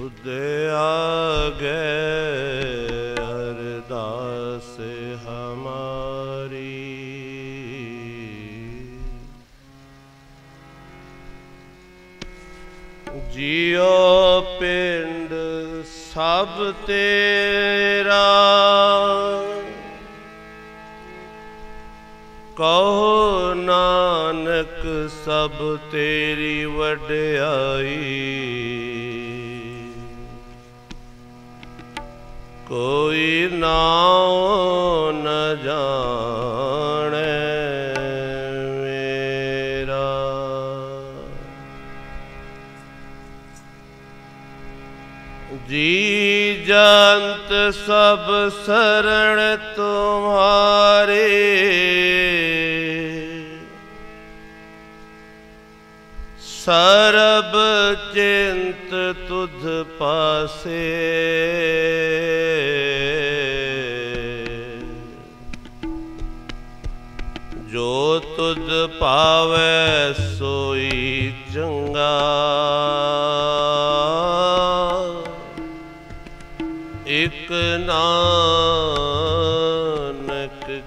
तुद आगे अरदास हमारी, जियो पिंड सब तेरा, कहो नानक सब तेरी वड्याई, कोई नाम न जाने मेरा। जी जंत सब शरण तुम्हारे, सरब चिंत तुझ पासे, जो तुझ पावे सोई चंगा, एक नानक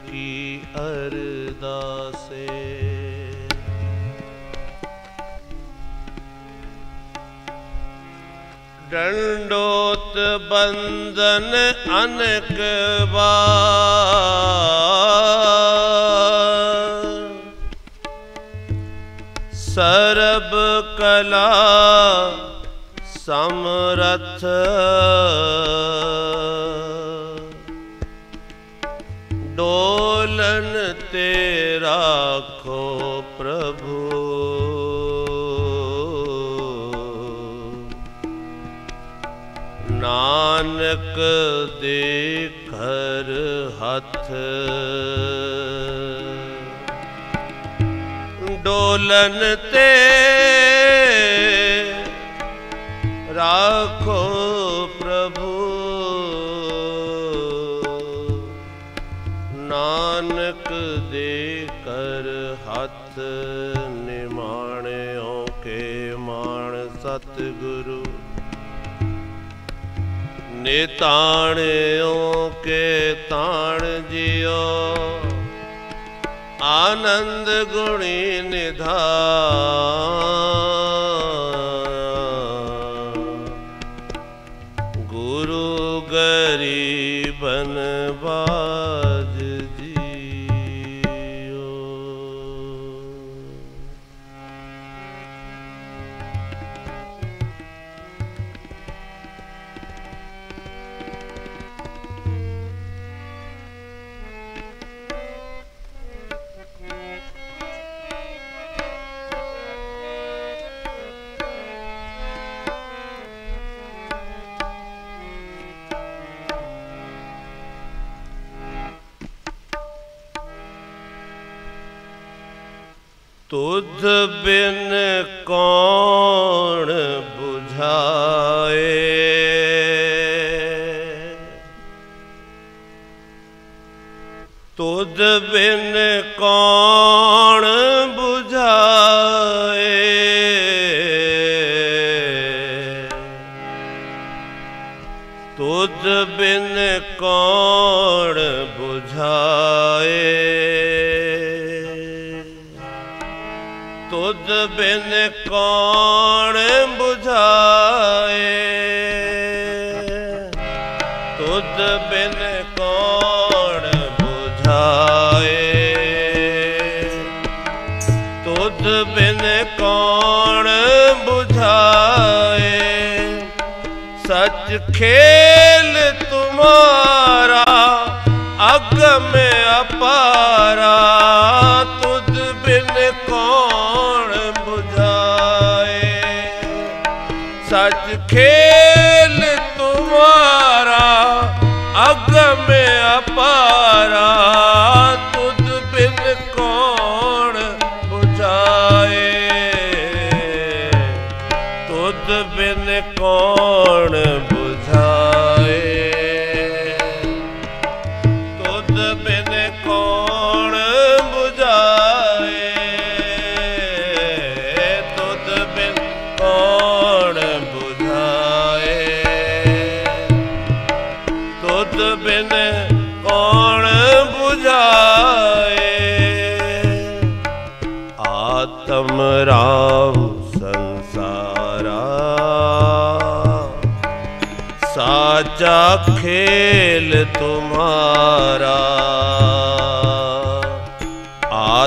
की अरदासे। दंडोत बंदन अनक बार, सरब कला समरथ, डोलन तेरा खो प्रभु, नानक देकर हथ, डोलन ते राखो प्रभु, नानक देकर हथ, निमाणियों के मान सतगुरु, निताणियों के ताण जियो, आनंद गुणी निधान, गुरु गरीबन बाज जियो। तुझ बिन कौन बुझाए, तुझ बिन कौन बुझाए, तुझ बिन कौन बुझाए, तुझ बिन कौन बुझाए, तुझ बिन कौन बुझाए, तुझ बिन कौन बुझाए, सच खेल तुम्हारा अगम अपारा, तुझ बिन कौन बुझाए, सच खेल तुम्हारा अगम अपारा, तुझ बिन कौन बुझाए, तुझ बिन कौन बुझाए, तुझ बिन कौन बुझाए, तुझ बिन कौन बुझाए,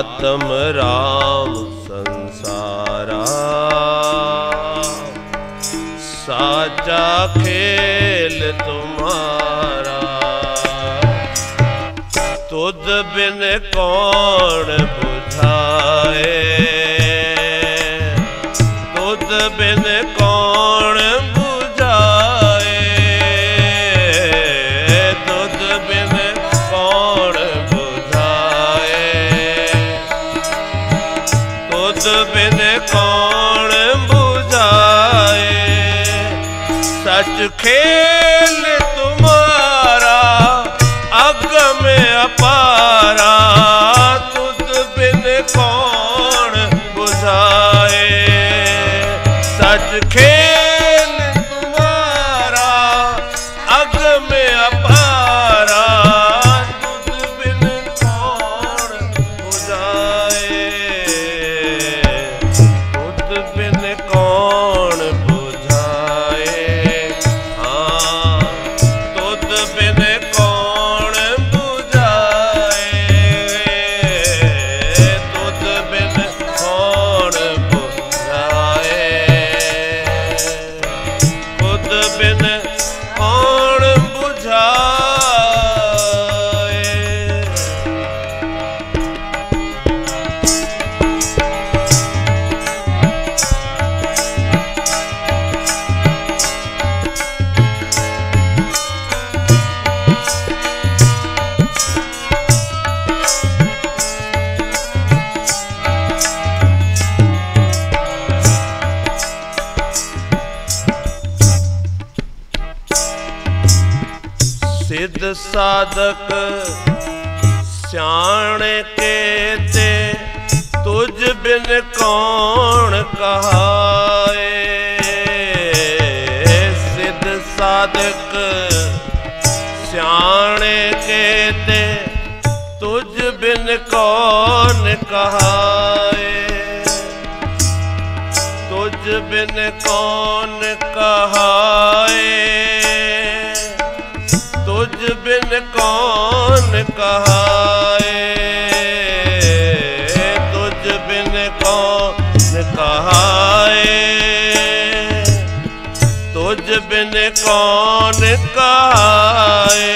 आत्म राम संसारा साचा खेल तुम्हारा। तुद बिन कौन बुझाए, तुद बिन कौन बुझाए, तुद बिन कौन बुझाए, तुद बिन कौन बुझाए। सच खेल तुम्हारा अगम अपारा, तुद बिन कौन बुझाए। सच खेल तुम्हारा अगम अपारा, तुद बिन कौन बुझाए। तुद बिन कौन बुझाए, हाँ तुद बिन कौन बुझाए। तुद बिन कौन बुझाए, तुद बिन कौन बुझाए। सिद्ध साधक स्याणे केते, तुझ बिन कौन कहाए। सिद्ध साधक स्याणे केते, तुझ बिन कौन कहाए। तुझ बिन कौन कहाए, तुझ बिन कौन कहाए। तुझ बिन कौन कहाए, तुझ बिन कौन कहाए।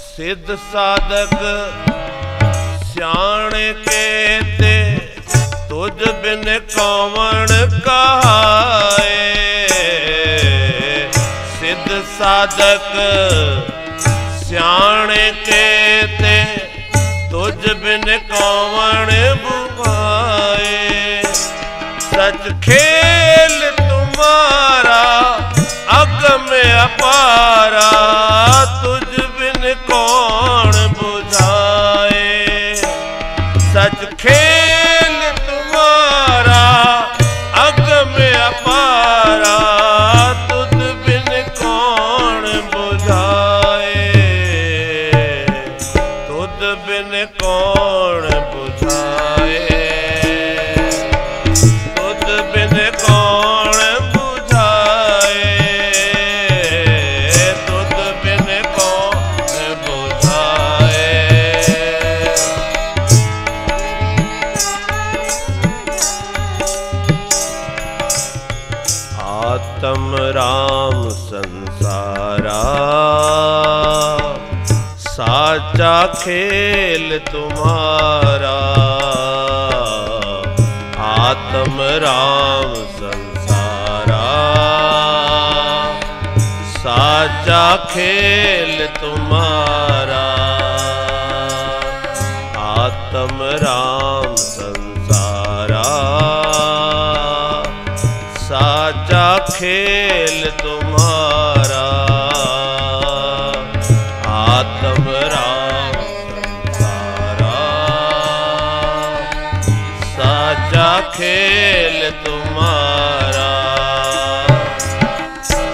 सिद्ध साधक स्याणे केते, तुझ बिन कौन कहाए। सिद्ध साधक स्याणे केते, तुझ बिन कौन बुझाए। सच खेल तुम्हारा अगम अपारा, तुझ बिन कौन बुझाए। सच खेल तुम्हारा अगम अपारा, तुझ बिन कौन बुझाए। तुझ बिन कौन बुझाए, तुझ बिन कौन बुझाए। तुझ बिन कौन बुझाए। आत्म राम संसारा साचा खेल तुम्हारा। आत्म राम संसारा साचा खेल तुम्हारा। आत्म राम संसारा साचा खेल तुम्हारा। आत्म राम संसारा साचा खेल तुम्हारा।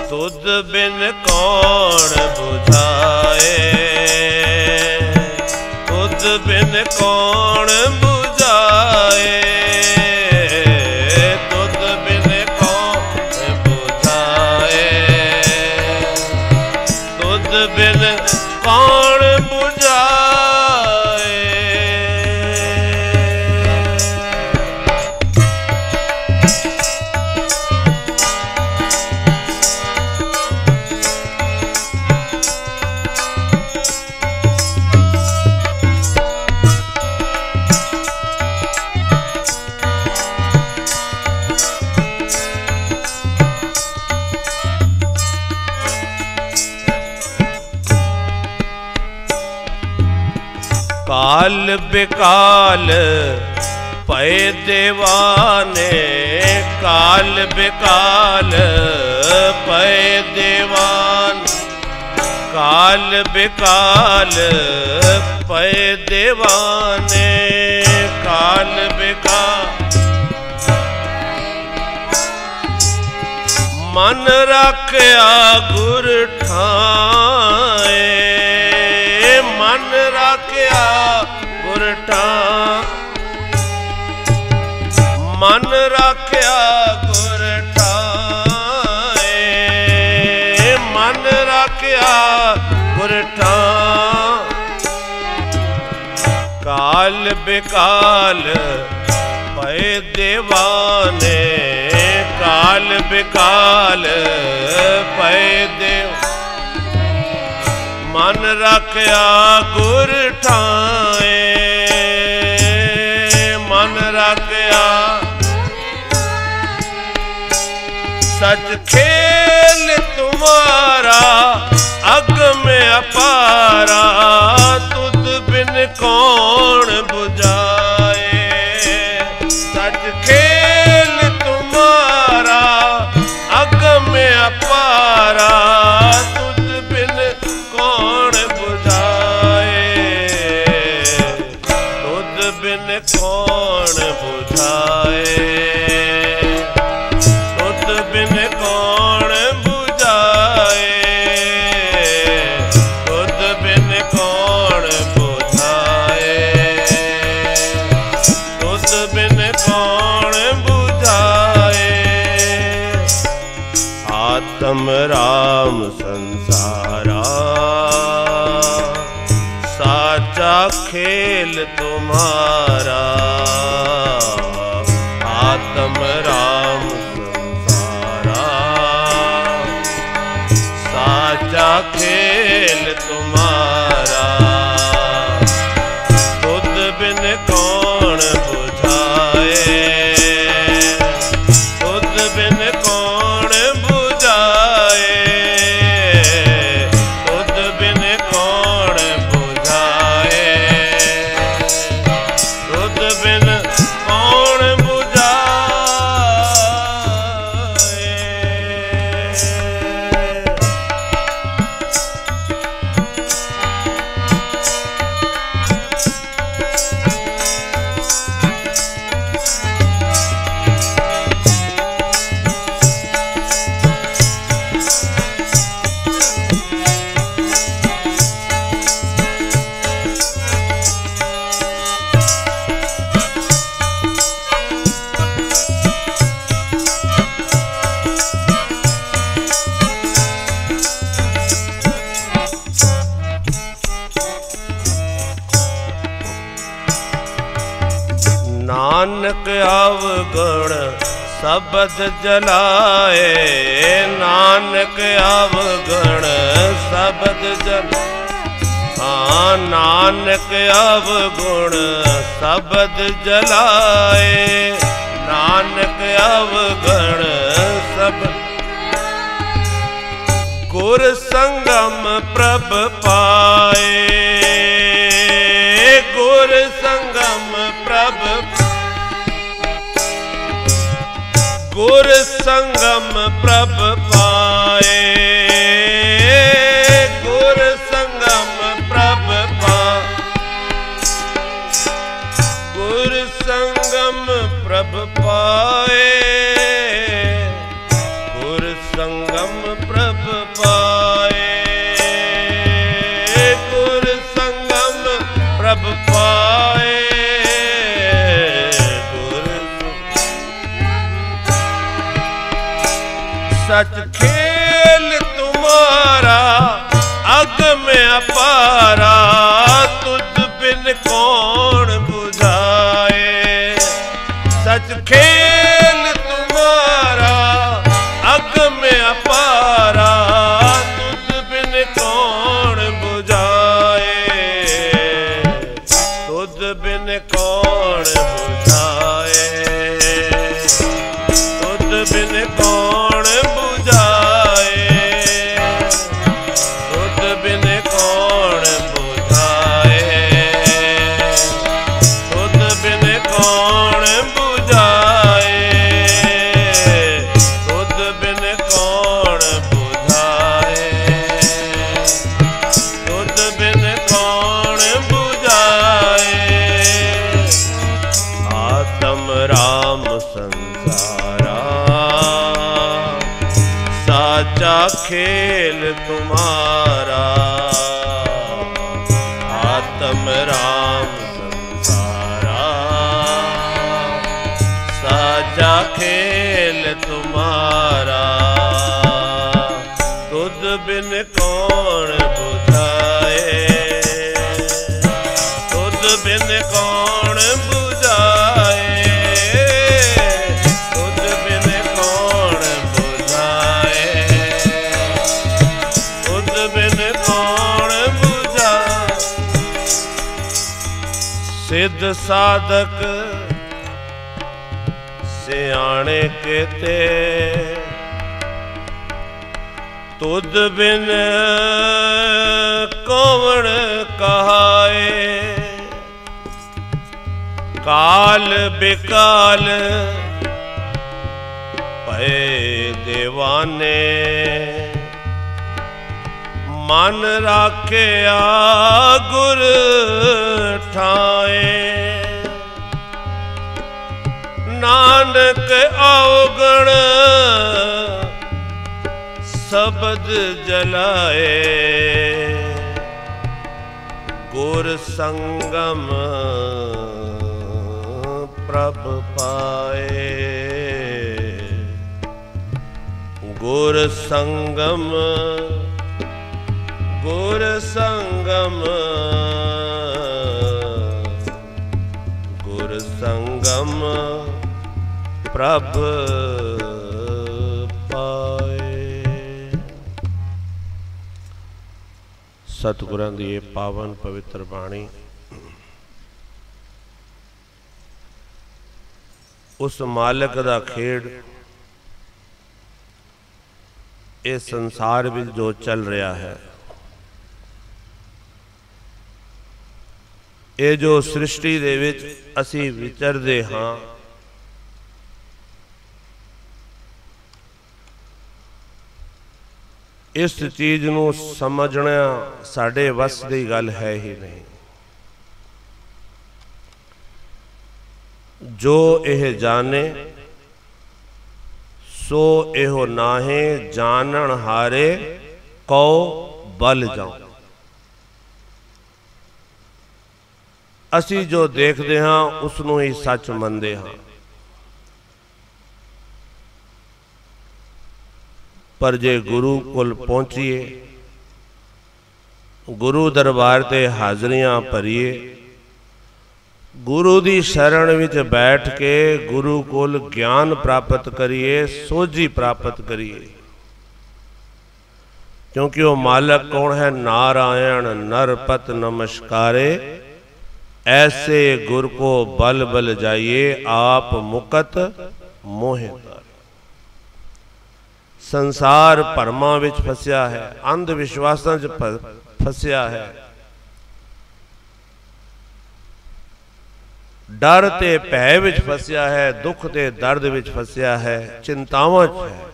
तुद बिन कौन बुझाए, तुद बिन कौन बुझाए। तुद बिन कौन बुझाए, तुद बिन कौन बुझाए। काल बेकाल पए देवाने, काल बेकाल पए देवान, काल बेकाल पए देवाने, काल बेकाल। मन रखया गुर ठाए, मन रखया गुर ठाए, मन रखया गुर ठाए, मन रखया गुर ठाए। काल बेकाल पए देवाने, काल बेकाल पए देव, मन रखया गुर ठाए, मन रखया। सच खेल तुम्हारा अग में अपारा, तुझ बिन कौन बुझाए। सच खेल तुम्हारा अग में अपारा, तुझ बिन कौन बुझाए, तुझ बिन कौन बुझाए, तुझ बिन कौन बुझाए, तुझ बिन कौन बुझाए, तुझ बिन कौन बुझाए। आत्म राम संसारा साचा खेल तुम्हारा, आत्म राम संसारा साचा खेल तुम्हारा, तुझ बिन कौन बुझाए, तुझ बिन कौन बुझाए, तुझ बिन कौन बुझाए, तुझ बिन कौन बुझाए। नानक अवगुण सबद जलाए, नानक अवगुण सबद जलाए, हाँ नानक अवगुण सबद जलाए, नानक अवगुण सब। गुर संगम प्रभ पाए, गुर संगम प्रभ, गुर संगम प्रभ पाए, गुर संगम प्रभ पाए, गुर संगम प्रभ पाए, गुर संगम प्रभ पाए, गुर संगम प्रभ पाए, सच खेल तुम्हारा अग में अपारा, तुझ बिन कौन बुझाए। सच खेल खेल तुम्हारा, आत्म राम संसारा, साजा खेल तुम्हारा। तुद बिन कौन बुझाए, तुद बिन कौन बुझाए, तुद बिन कौन बुझाए, तुद बिन कौन बुझाए। सिद्ध साधक सियाणे केते, तुद बिन कौन कहाए। काल बेकाल भय दीवाने, मन राखे गुर ठाए। नानक अवगण शब्द जलाए, गुर संगम प्रभ पाए। गुर संगम, गुर संगम, गुर संगम प्रभ सतगुरां दी ये पावन पवित्र बाणी उस मालिक दा खेड़ इस संसार में जो चल रहा है, ये जो सृष्टि दे विच असी विचरदे हां, इस चीज़ नूं समझना साडे वस दी गल है ही नहीं। जो यह जाने सो एहो नाहे, जानन हारे कौ बल जाऊं। असी जो देखते हाँ उसनूं ही सच मनते हाँ, पर जे गुरु कोल पहुंचीए, गुरु दरबार ते हाजरियां भरीए, गुरु दी शरण विच बैठ के गुरु कोल ज्ञान प्राप्त करिए, सोझी प्राप्त करिए। क्योंकि वो मालक कौन है? नारायण नरपत नमस्कारे, ऐसे गुर को बल बल जाइए, आप मुकत मोहे। संसार भरमा विच फसिया है, अंध विश्वासां च फसिया है, डर ते भय विच फसिया है, दुख ते दर्द विच फसिया है, चिंतावां च है।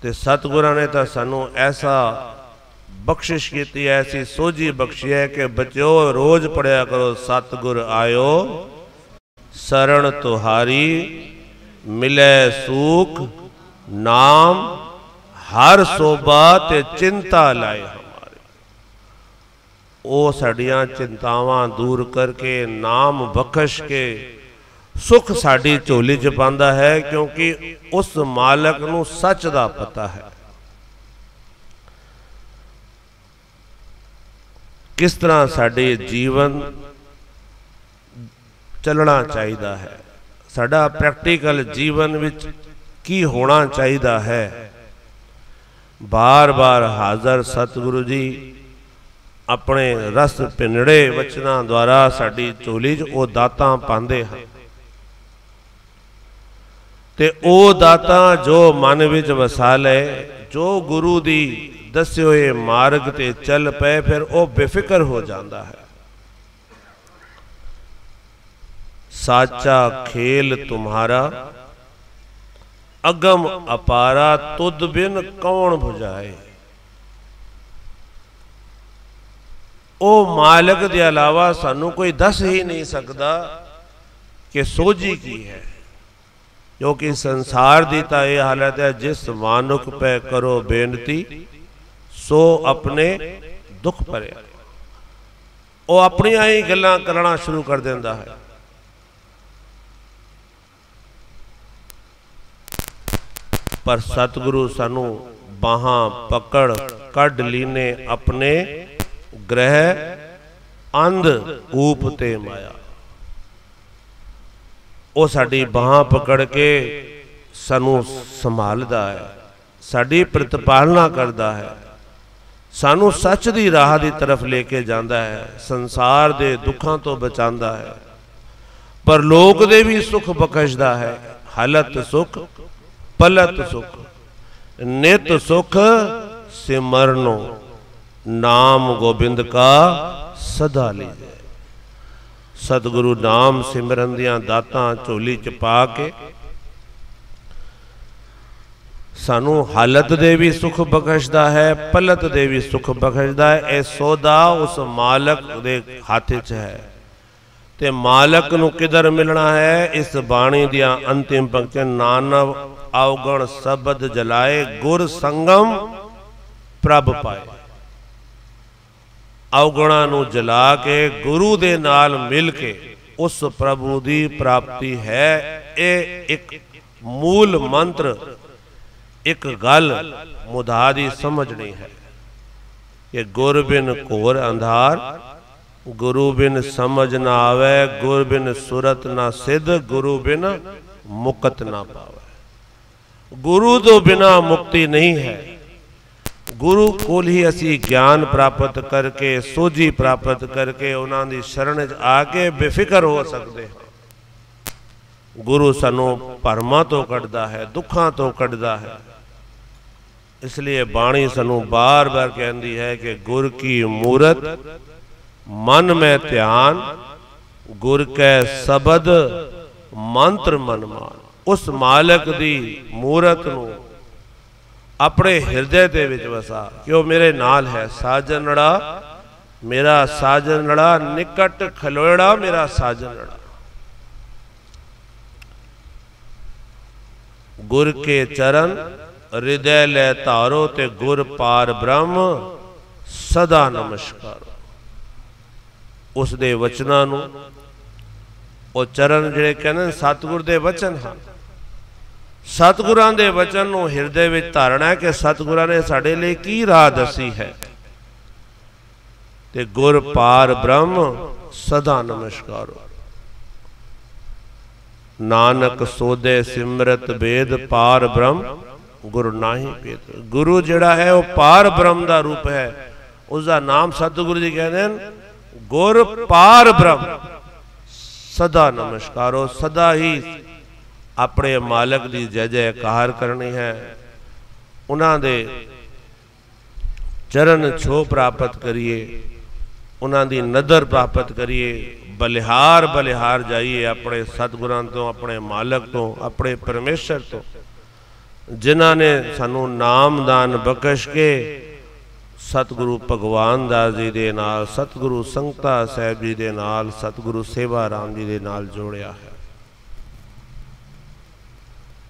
ते सतगुरां ने तां सानू ऐसा बख्शिश की, ऐसी सोझी बख्शी है कि बच्चों रोज पढ़िया करो, सतगुर आयो शरण तुहारी, मिले सूख नाम हर सोबा ते चिंता लाए हमारे। ओ साड़ियां चिंतावां दूर करके नाम बख्श के सुख साड़ी झोली च पांदा है, क्योंकि उस मालक नूं सच दा पता है। किस तरह साडे जीवन चलना चाहिए है, साडा प्रैक्टिकल जीवन विच की होना चाहिए है। बार बार हाज़र सतगुरु जी अपने रस पिंडे वचना द्वारा साडी झोली च वो दातां पांदे हैं, ते ओ दातां जो मन विच वसा ले, जो गुरु दी दसे हुए मार्ग ते चल पे, फिर वो बेफिक्र हो जाता है। साचा खेल तुम्हारा अगम अपारा, तुद बिन कौन बुझाए। ओ मालिक के अलावा सानू कोई दस ही नहीं सकता कि सोझी की है। क्योंकि संसार की तो यह हालत है, जिस मानुख पे करो बेनती सो अपने दुख भरे। वो अपन ही गल्लां करना शुरू कर देंदा है। पर सतगुरु सानू बाहां पकड़ कढ़ लीने अपने ग्रह अंध कूप ते माया। वो साडी बाहां पकड़ के सानू संभालदा है, साडी प्रतिपालना करदा है, सानू सच दी राह दी तरफ लेके जांदा है, संसार दे दुखां तो बचांदा है, पर लोक दे भी सुख बख्शदा है। हलत सुख पलत सुख नित सुख सिमरनो, नाम गोबिंद का सदा लीजे। सतगुरु नाम सिमरन दियां दातां झोली च पा के सानू हालत दे भी सुख बख्शदा है, पलत दे भी सुख बख्शदा है। यह सौदा उस मालक दे हाथ च है। ते मालक नू किधर मिलना है? इस बाणी दियां अंतिम पंक्तियां, नानव अवगण शब्द जलाए, गुर संगम प्रभ पाए। अवगुणा नू जला के गुरु दे नाल मिल के उस प्रभु दी प्राप्ति है। ये एक मूल मंत्र, एक गल मुधा दी समझनी है कि गुर बिन घोर अंधार, गुरु बिन समझ ना आवे, गुर बिन सुरत ना सिद्ध, गुरु बिन मुक्त ना पावे। गुरु तो बिना मुक्ति नहीं है। गुरु कोल ही असी ज्ञान प्राप्त करके, सोझी प्राप्त करके उन्हां दी शरण च आके बेफिक्र हो सकते हैं। गुरु सानू भरमां तो कढ़दा है, दुखां तो कढ़दा है। इसलिए बाणी सानू बार बार कहती है कि गुर की मूरत मन में ध्यान, गुर कै शब्द मंत्र मन मान। उस मालक दी मूरत नू अपने हिरदे दे विच वसा, क्यों मेरे नाल है। साजनड़ा मेरा साजनड़ा, निकट खलोड़ा मेरा साजनड़ा। गुर के चरण हृदय ले तारो, ते गुर पार ब्रह्म सदा नमस्कारो। उस दे वचनां नू, वो चरण जिहड़े कहंदे सतगुर दे वचन हैं, सतगुरां दे वचन नू हिरदे विच धारना है कि सतगुरां ने साडे लई की राह दसी है। ते गुर पार ब्रह्म सदा नमस्कारो। नानक सोदे सिमरत वेद, पार ब्रह्म गुरु नाही भेद। गुरु जिहड़ा है वह पार ब्रह्म दा रूप है। उसका नाम सतगुरु जी कहते हैं गुर पार ब्रह्म सदा नमस्कारो। सदा ही अपने मालक की जय जयकार करनी है, उन्हां दे चरण छो प्राप्त करिए, उन्हां दी नदर प्राप्त करिए। बलिहार बलिहार जाइए अपने सतगुरां तो, अपने मालक तो, अपने परमेश्वर तो, जिन्हां ने सानू नाम दान बख्श के सतगुरु भगवान दास जी दे नाल, सतगुरु संगता साहब जी दे नाल, सतगुरु सेवा राम जी दे नाल जोड़िया है।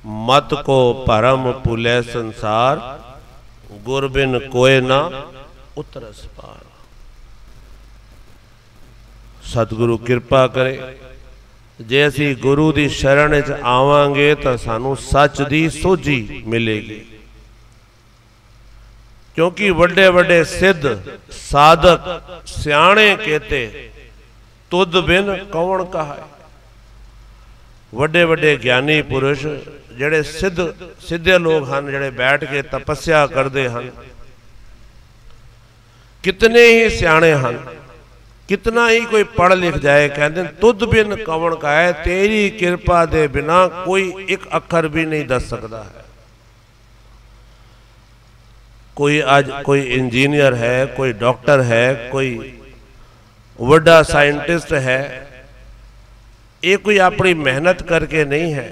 मत को परम पुलै संसार, गुर बिन कोय ना उतरस पार। सतगुरु कृपा करे, जे असी गुरु दी शरण च आवांगे तो सानू सच दी सोझी मिलेगी। क्योंकि वड्डे वड्डे सिद्ध साधक सियाणे कहते तुद बिन कौन कहा। वड्डे वड्डे ज्ञानी पुरुष जिहड़े सिद्धे लोग हैं, जिहड़े बैठ के तपस्या करते हैं, कितने ही सियाणे हैं, कितना ही कोई पढ़ लिख जाए, कहते तुद बिन कौन का है, तेरी कृपा दे बिना कोई एक अखर भी नहीं दस सकता है। कोई आज कोई इंजीनियर है, कोई डॉक्टर है, कोई वड्डा साइंटिस्ट है, ये कोई अपनी मेहनत करके नहीं है।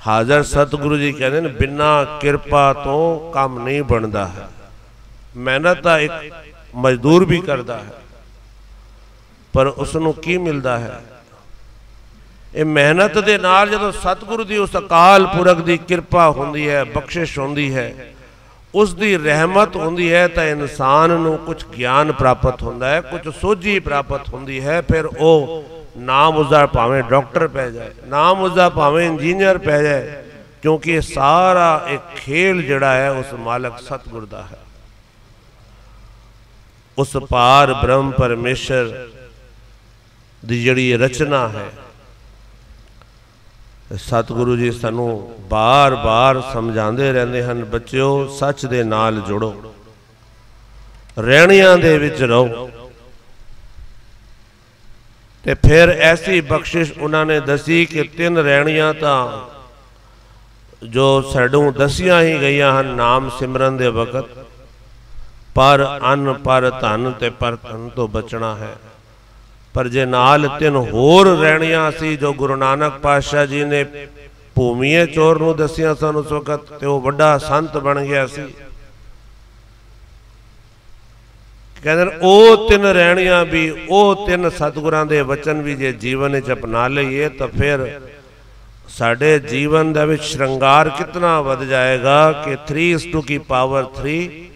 हाजर सतगुरु जी कहते हैं बिना कृपा तो काम नहीं बनता है। मेहनत का एक मजदूर भी करता है, पर उसनों की मिलता है? ये मेहनत के नाल जदों सतगुरु की उस अकाल पुरख की कृपा होंदी है, बख्शिश होंदी है, उसकी रहमत होंदी है, तो इंसान नूं कुछ ज्ञान प्राप्त होंदा है, कुछ सोझी प्राप्त होंदी है। फिर वो नाम उसका भावें डॉक्टर पै जाए, नाम उसका भावें इंजीनियर पै जाए, क्योंकि सारा एक खेल जिहड़ा है उस मालक सतगुर दा है। उस पार ब्रह्म परमेश्वर दी जिहड़ी रचना है, सतगुरु जी सानू बार बार समझाते रहते हैं, बच्चों सच दे नाल जुड़ो, रहणियां दे विच रहो। ते फिर ऐसी बख्शिश उन्होंने दसी कि 3 रहणियां तां जो साडू दसियां ही गई हैं नाम सिमरन दे वक़्त, पर अन्न पर धन ते पर धन तो बचना है। पर जे नाल 3 होर रहणियां सी जो गुरु नानक पातशाह जी ने भूमीए चोर नूं दसियां सन उस वक़्त, ते वो बड़ा संत बन गया सी। कहते वो 3 रहणियां भी, वो 3 सतगुरां दे वचन भी जे जीवन च अपना लईए तो फिर साडे जीवन दे विच श्रृंगार कितना वध जाएगा कि 3:3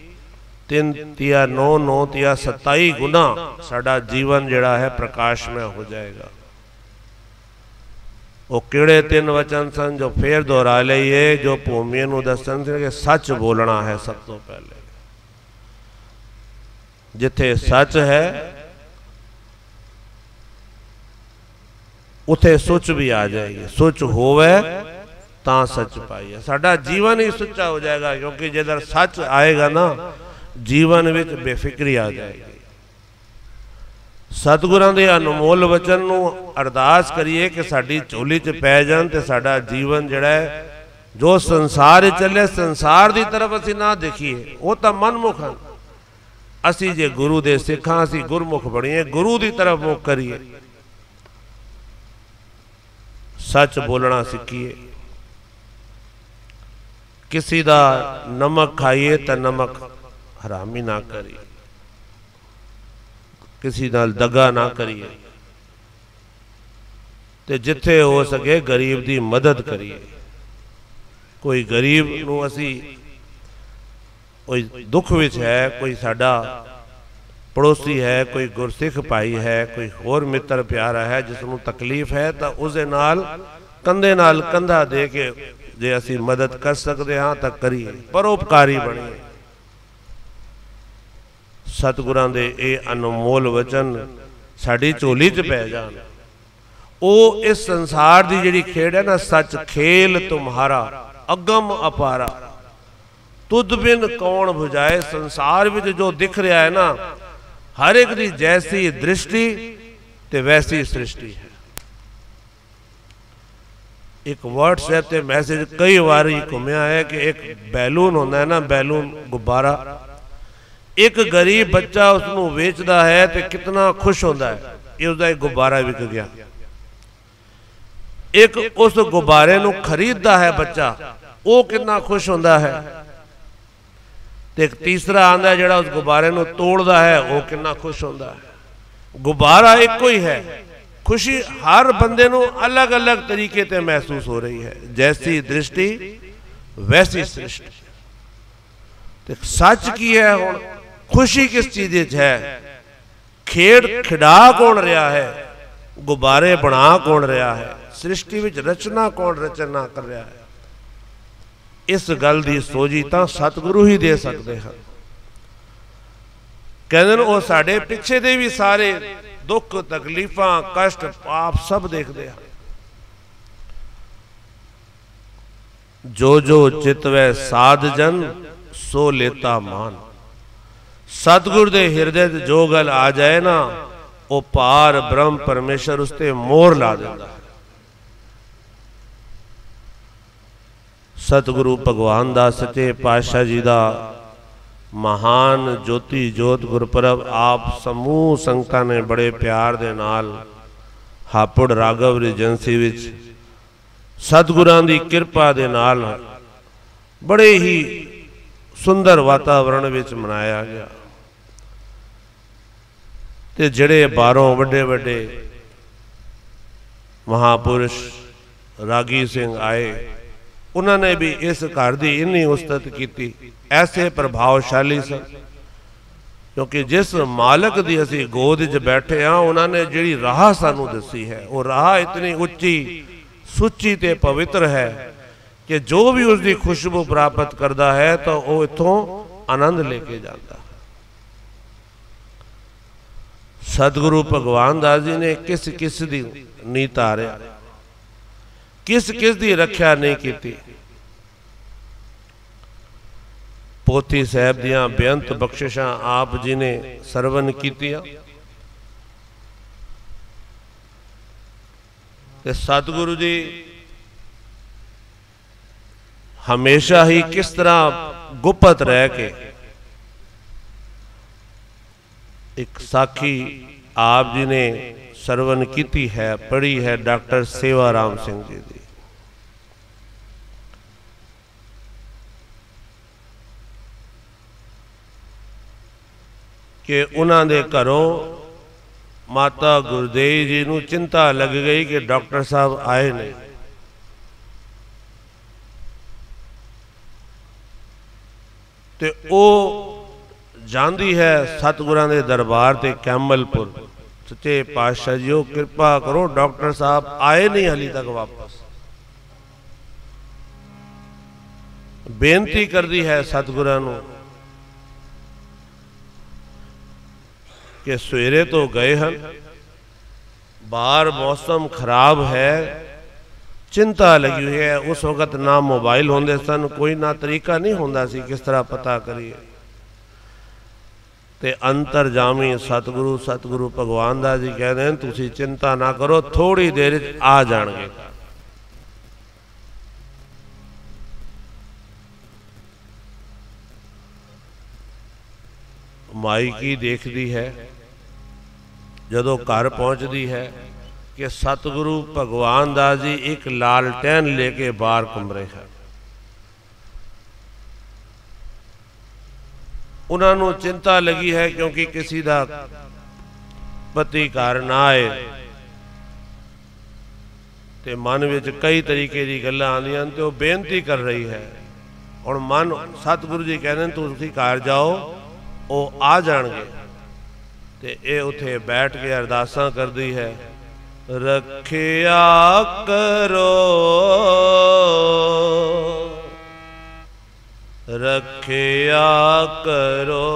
3 तिया 9 9 तिया 27 गुना साडा जीवन जिहड़ा है प्रकाशमय हो जाएगा। वो किहड़े 3 वचन सन जो फिर दोहरा लईए, जो भूमि नूं दसन कि सच बोलना है। सब तो पहले जिथे सच है उथे सुच भी आ जाएगी, सुच होवे तां सच पाइए। साडा जीवन ही सुच्चा हो जाएगा, क्योंकि जिधर सच आएगा ना जीवन विच बेफिक्री आ जाएगी। सतगुरां दे अनमोल वचन नूं अरदास करिए कि साडी झोली च पै जाण ते साडा जीवन जिहड़ा है जो संसार चले, संसार की तरफ असीं ना देखिए, वो तो मनमुख हैं। असी जे गुरु दे सिख हां, असीं गुरमुख बणीए, गुरु की तरफ मुख करिए, सच बोलना सीखिए। किसी दा नमक खाइए तो नमक हरामी ना करिए, किसी नाल दगा ना करिए, ते जिथे हो सके गरीब की मदद करिए। कोई गरीब नूं असी कोई दुख विच है, कोई साडा पड़ोसी है, कोई गुरसिख भाई है, कोई होर मित्र प्यारा है जिसनों तकलीफ है, तो उसदे नाल कंधे नाल कंधा दे के जे असी मदद कर सकते हाँ तो करिए, परोपकारी बनिए। सतगुरां दे ये अनमोल वचन साडी झोली च पै जाण। वो इस संसार की जिहड़ी खेड है ना, सच खेल तुम्हारा अगम अपारा, तुद बिन कौन बुझाए। संसार विच जो दिख रहा है ना, हर एक की जैसी दृष्टि ते वैसी सृष्टि है। एक व्हाट्सएप ते मैसेज कई बार घूमया है कि एक बैलून होता है ना, बैलून गुब्बारा, एक गरीब बच्चा उसनू वेचता है तो कितना खुश होता है, ये उसका एक गुब्बारा विक गया। एक उस गुब्बारे नू खरीदता है बच्चा, वो कितना खुश होता है। तो एक तीसरा आंदा जिहड़ा उस गुब्बारे नू तोड़ता है, वो कितना खुश होता है। गुब्बारा एक ही है, खुशी हर बंदे नू अलग अलग तरीके ते महसूस हो रही है। जैसी दृष्टि वैसी सृष्टि। तो सच की है, हुण खुशी किस चीज है, खेड खिडा कौन रहा है, गुब्बारे बना कौन रहा है, सृष्टि विच रचना कौन रचना कर रहा है। इस गल की सोझी तो सतगुरु ही दे सकते हैं। कहते वो साडे पिछे दे भी सारे दुख तकलीफा कष्ट पाप सब देखते हैं। जो जो चितवै साध जन सो लेता मान। सतगुरु दे हिरदे जो गल आ जाए ना, वो पार ब्रह्म परमेश्वर उसते मोहर ला देता है। सतगुरु भगवान दास सच्चे पातशाह जी का महान ज्योति जोत गुरपुरब आप समूह संगतां ने बड़े प्यार दे नाल हापुड़ राघव रिजेंसी विच सतगुरां दी कृपा दे नाल बड़े ही सुंदर वातावरण विच मनाया गया। ते जिहड़े बारों वड्डे वड्डे महापुरुष रागी सिंह आए, उन्होंने भी इस घर की इन्नी उस्तत की, ऐसे प्रभावशाली सन। क्योंकि जिस मालक की असी गोद च बैठे हाँ, उन्होंने जी राह सानू दसी है, वो राह इतनी उच्ची सुची ते पवित्र है कि जो भी उसकी खुशबू प्राप्त करता है तो वह इथों आनंद लेके जाता। सतगुरु भगवान दास जी ने किस किस की नी तारिया, किस किस की रक्षा नहीं की। पोथी साहब दियां बेअंत बख्शिशां आप जी ने सरवण कीतियां ते सतगुरु जी हमेशा ही किस तरह गुप्त रह के एक साखी आप जी ने सरवण की है, पढ़ी है डॉक्टर सेवाराम सिंह जी की। कि उन्होंने घरों माता गुरदेव जी को चिंता लग गई कि डॉक्टर साहब आए ने, ते ओ जांदी है सतगुरां दे दरबार ते कैमलपुर। सच्चे पातशाह जी कृपा करो, डॉक्टर साहब आए नहीं हाली तक वापस। बेनती कर दी है सतगुरां नूं कि सवेरे तो गए हैं, बाहर मौसम खराब है, चिंता लगी हुई है। उस वक्त ना मोबाइल होंदे सन, कोई ना तरीका नहीं होंदा सी किस तरह पता करिए। ते अंतरजामी सतगुरु भगवान दास जी कहते हैं तुसी चिंता ना करो, थोड़ी देर आ जाएंगे। माई की देखती है जदों घर पहुंचती है कि सतगुरु भगवान दास जी एक लालटेन लेके बाहर घूम रहे हैं। उन्होंने चिंता लगी है क्योंकि किसी का पति घर ना आए, ते मन विच कई तरीके की गल्लां आंदियां ते वो बेनती कर रही है। और मन सतगुरु जी कहते हैं तुसी घर जाओ, वो आ जाएंगे। ते ये उथे बैठ के अरदासां करदी है, रखिया करो रखिया करो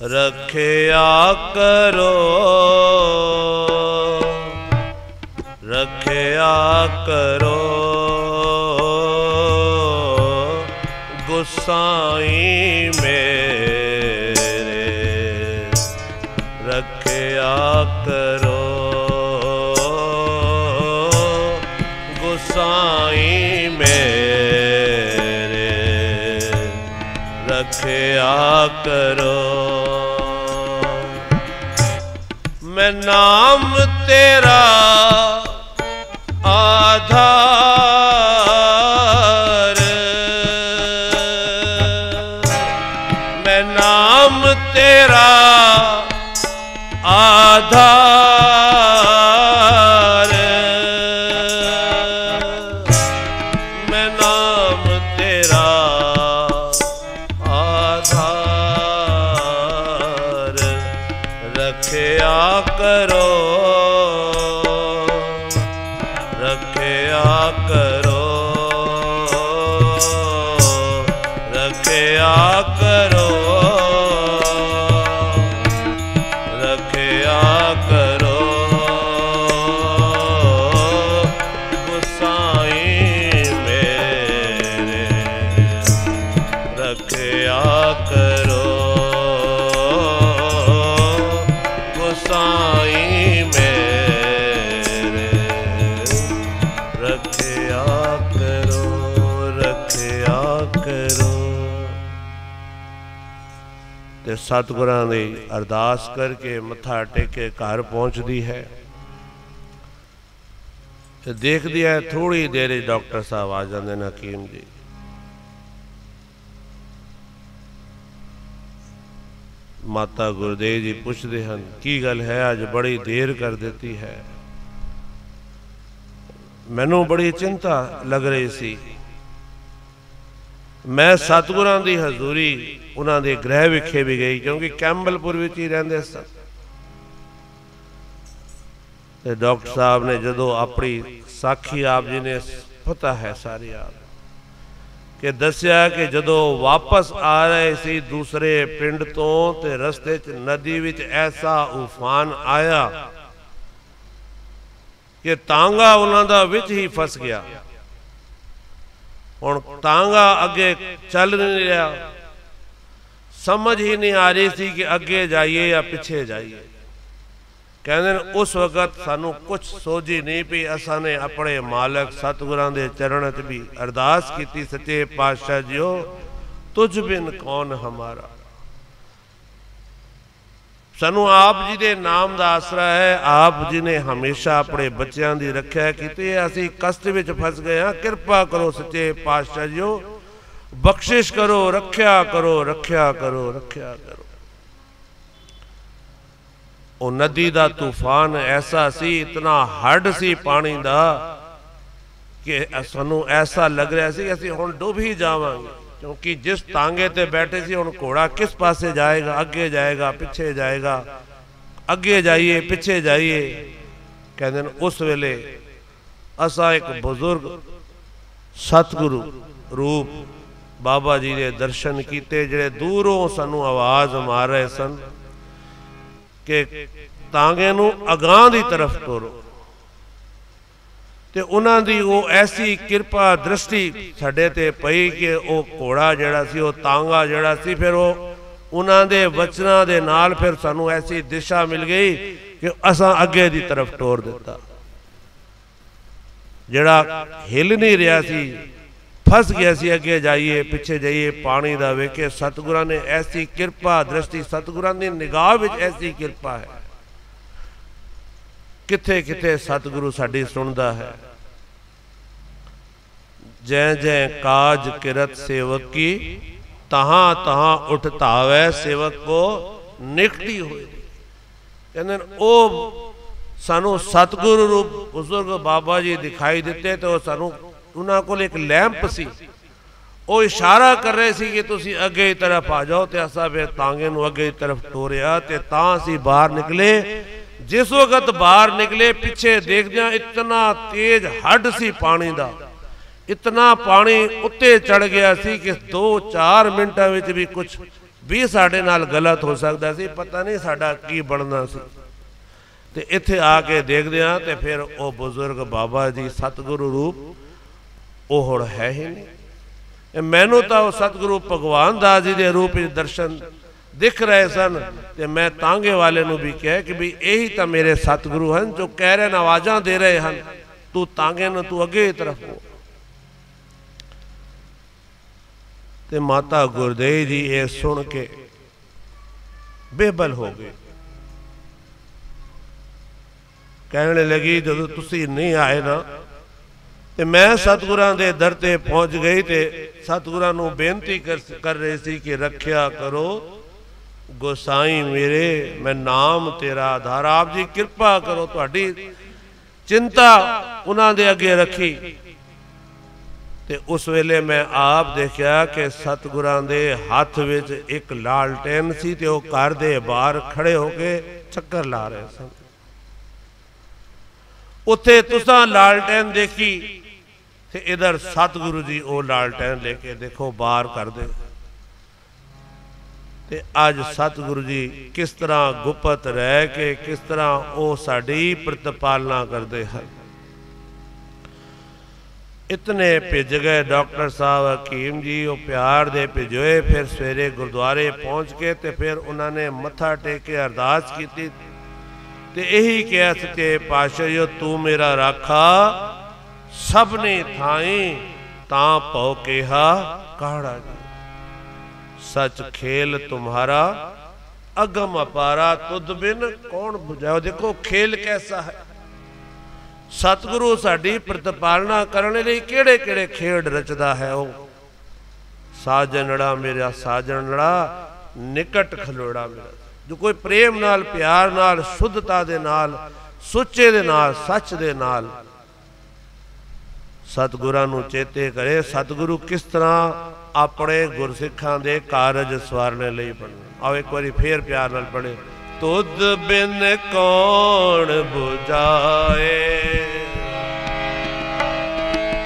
रखिया करो रखिया करो गोसाई मेरे रखिया करो गोसाई मेरे रखिया करो। मैं नाम तेरा आधार, मैं नाम तेरा आधार, मैं नाम तेरा आधार, रखिया करो रखिया करो रखिया करो रखिया करो गोसाई मेरे रखिया करो गोसाई मेरे रखिया करो रखिया करो। ते सतगुरां दी अरदास करके मत्था टेके घर पहुंचती है। ते देखदी है थोड़ी देर डॉक्टर साहब आ जाते हैं हकीम जी। माता गुरदेव जी पुछते हैं की गल है अज बड़ी देर कर देती है। मैनू बड़ी चिंता लग रही सी। मैं सतगुरां दी हजूरी उन्हां दे गृह विखे भी गई क्योंकि कैंबलपुर विच ही रहिंदे सन। ते डॉक्टर साहब ने जदों अपनी साखी आप जी ने पता है सारी आप कि दसिया कि जदों वापस आ रहे सी दूसरे पिंड तो ते रस्ते च नदी विच ऐसा उफान आया कि तांगा उन्हां दा विच ही फस गया। हुण तांगा अगे चल नहीं रहा, समझ ही नहीं आ रही थी कि अगे जाइए या पिछे जाइए। कहते उस वक्त सानू कुछ सोझी नहीं पी। असा ने अपने मालक सतगुरां दे चरण च भी अरदास की, सच्चे पातशाह जियो तुझ बिन कौन हमारा। सानू आप जी दे नाम दा आसरा है। आप जी ने हमेशा अपने बच्चों की रख्या की। असी कष्ट विच फस गए हाँ, कृपा करो सच्चे पातशाह जियो, बख्शिश करो, रख्या करो, रख्या करो, रख्या करो। वो नदी का तूफान ऐसा सी, इतना हड सी पानी का कि सानू ऐसा लग रहा सी असी हुण डुब ही जावांगे। क्योंकि जिस तांगे ते बैठे सी हुण घोड़ा किस पासे जाएगा, अगे जाएगा पिछे जाएगा, अगे जाइए पिछे जाइए। कहते उस वेले असा एक बुजुर्ग सतगुरु रूप बाबा जी के दर्शन किए जिहड़े दूरों सानू आवाज़ मार रहे सन कि तांगे नू अगां दी तरफ तोरो। ते उन्हां दी वो ऐसी कृपा दृष्टि साडे ते पई कि वो घोड़ा जिहड़ा सी, वो तांगा जिहड़ा सी, फिर वो उन्हां दे वचनां दे नाल फिर सानू ऐसी दिशा मिल गई कि असां अगे दी तरफ टोर दिता। जिहड़ा हिल नहीं रहा सी, फस गया सी, अगे जाइए पिछे जाइए पानी दा वेखे। सतगुरां ने ऐसी कृपा दृष्टि, सतगुरां दी निगाह विच ऐसी कृपा है। किथे किथे सतगुरु साडी सुनदा है। जै जै काज किरत सेवक की, तहां तहां उठ धावै सेवक को निकटी हुई। कहते ओ सानू सतगुरु रूप बुजुर्ग बाबा जी दिखाई दिते तो सानू उन्हां कोल एक लैंप सी। वो इशारा कर रहे सी कि तुसी अगे की तरफ आ जाओ। तो असा फिर तांगे नू अगे की तरफ टोरिया ते तां असी बाहर निकले। जिस वक्त बाहर निकले पिछे देखदे इतना तेज हड सी पानी दा, इतना पानी उत्ते चढ़ गया सी कि 2-4 मिनटां विच भी कुछ भी साडे नाल गलत हो सकदा सी, पता नहीं साडा की बनना सी। ते इत्थे आके देखदे ते फिर वो बुजुर्ग बाबा जी सतगुरु रूप वो हुण है ही नहीं। मैनू तो सतगुरु भगवान दास जी के रूप दर्शन दिख रहे सन। ते मैं तांगे वाले नू भी कहा कि भी यही तो मेरे सतगुरु हैं जो कह रहे आवाज़ा दे रहे हैं, तू तांगे न तू अगे की तरफ हो। ते माता गुरदेव जी ये सुन के बेबल हो गए। कहने लगी जदों तुसी नहीं आए ना ते मैं सतगुरां दे दर ते पहुंच गई। ते सतगुरां नू बेनती कर रही सी कि रख्या करो गोसाई मेरे, मैं नाम तेरा आधार। आप जी कृपा करो, तुहाडी चिंता उन्हां दे अगे रखी। ते उस वेले मैं आप देखा कि सतगुरां दे हाथ विच एक लालटेन सी ते वो घर दे बाहर खड़े होके चक्कर ला रहे सन। उत्थे तुसां लालटेन देखी ते इधर सतगुरु जी वो लालटेन लेके देखो बाहर कर दे। ते अज सतगुरु जी किस तरह गुप्त रह के किस तरह वो साडी प्रतिपालना करते हैं। इतने भिज गए डॉक्टर साहब हकीम जी, वो प्यार दे भिजोए। फिर सवेरे गुरुद्वारे पहुँच के ते फिर उन्होंने मत्था टेक के अरदास की ते यही कहा सच्चे पातशाह तू मेरा राखा सबने थाई ता पौ केहा काड़ा जी। सच खेल तुम्हारा अगम अपारा तुद बिन कौन बुझाओ। देखो खेल कैसा है। सतगुरु साडी प्रतिपालना करने लई केड़े केड़े खेड रचदा है। वो साजनड़ा मेरा साजनड़ा निकट खलोड़ा मेरा। जो कोई प्रेम नाल, प्यार नाल, शुद्धता दे नाल, सुच्चे दे नाल, सच दे नाल सतगुरां नूं चेते करे। सतगुरु किस तरह अपने गुरसिखां दे कारज सवारने लई पढ़न। आओ एक बारी फिर प्यार नाल पढ़े। तुद बिन कौन बुझाए,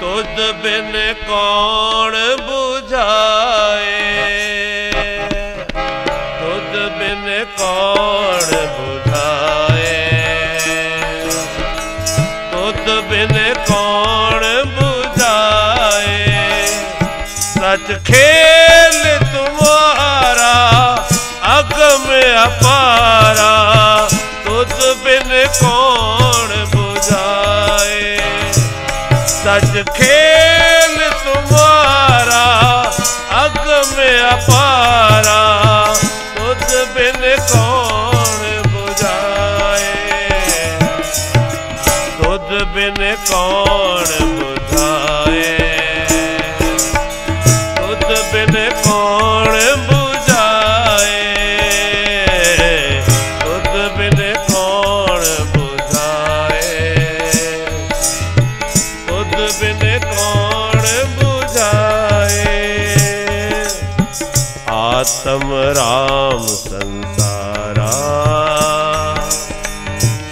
तुद बिन कौन बुझाए, तुद बिन कौन बुझाए, तुद बिन कौन बुझाए। सच खेल तुम्हारा अगम अपारा, तुद बिन कौन बुझाए। सच खेल तुम्हारा अगम अपारा, तुद बिन कौन बुझाए। तुद बिन कौन बुझाए, तुद बिन कौन बुझाए, तुद बिन कौन बुझाए, तुद बिन कौन बुझाए। आत्म राम संसारा,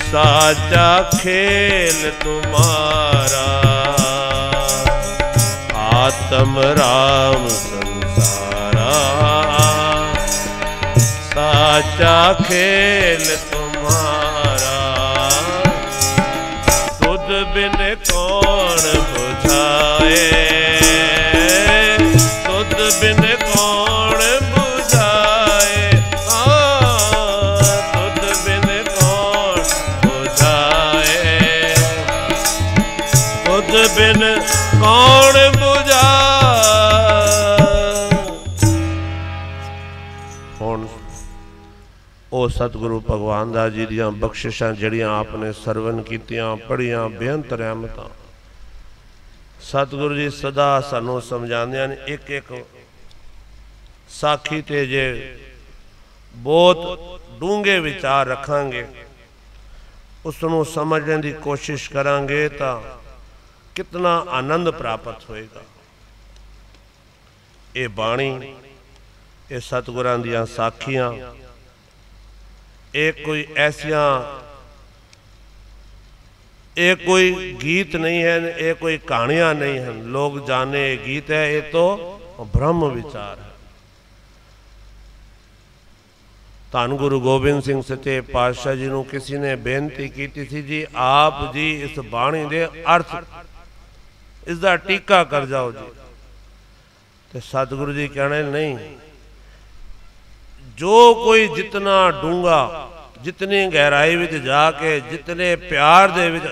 साचा खेल तुम्हारा। आत्म राम संसारा, साचा खेल तुम्हारा। तुद बिन कौन बुझाए, तुद बिन कौन बुझाए। तुद बिन कौन बुझाए, तुद बिन कौन बुझाए। हुण ओ सतगुरु भगवान दास जी दियां बख्शिशां जिहड़ियां आपने सरवण कीतियां, पढ़ियां, बेअंत रहमतां। सतगुरु जी सदा सानू समझांदे ने। एक एक साखी ते जे बहुत डूंगे विचार रखांगे, उसनू समझने की कोशिश करांगे तो कितना आनंद प्राप्त होएगा। ये बाणी, ये सतगुरां दियां साखियां, एक कोई ऐसिया, ये कोई गीत नहीं है, ये कोई कहानियां नहीं हैं। लोग जाने ये गीत है, ये तो ब्रह्म विचार है। धन गुरु गोबिंद सिंह सच्चे पातशाह जी नूं किसी ने बेनती की थी, जी आप जी इस बाणी दे अर्थ, इसका टीका कर जाओ जी। तो सतगुरु जी कहने नहीं, जो कोई जितना डूंगा, जितनी गहराई विच जाके, जितने प्यार दे विच